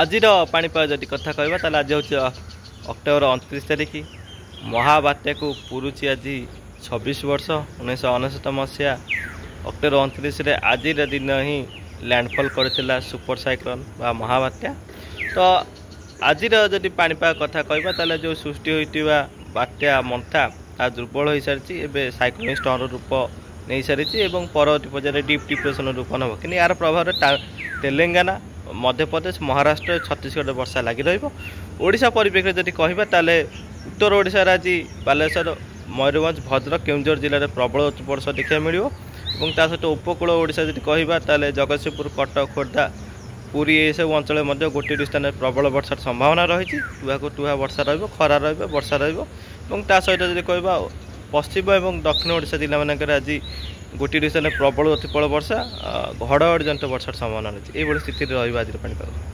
आज पाणीपाग जदि कथा कहवा ताले आज हूँ अक्टोबर 29 तारिख महाबात्या को पुरुची आज 26 वर्ष 1999 मसीहा अक्टोबर 29 आज दिन ही लैंडफॉल करथिला सुपर साइक्लोन बा महाबात्या। तो आज जदि पाणीपाग कथा कहवा ताले जो सृष्टि होइतिबा बात्या मंथा ता दुर्बल हो सारी एवं साइक्लोनिक स्टॉर्म रूप नहीं सारी और परवर्ती पर्यायर डीप डिप्रेशन रूप नब कि यार प्रभाव तेलंगाना मध्यप्रदेश महाराष्ट्र छत्तीसगढ़ वर्षा लगी रोशा परिप्रेक्षी जदि कहवा ताले उत्तर ओडिशा आज बालेश्वर मयूरभंज भद्रक केउंझर जिले में प्रबल वर्षा देखा मिले और ता सहित उपकूल ओडिशा जदि कहवा ताले जगतसिंहपुर कटक खोर्धा पुरी ये सब अंचल गोटे स्थान में प्रबल वर्षार संभावना रही टुहा को टुहा वर्षा खरा वर्षा ता सहित जदि कहवा पश्चिम और दक्षिण ओडिशा जिला मानक आज गोटे स्थान में प्रबल अतिप्रबल वर्षा घड़घड़ी जनित वर्षार संभावना रही है। ये स्थिति रही आज पाणीपाग।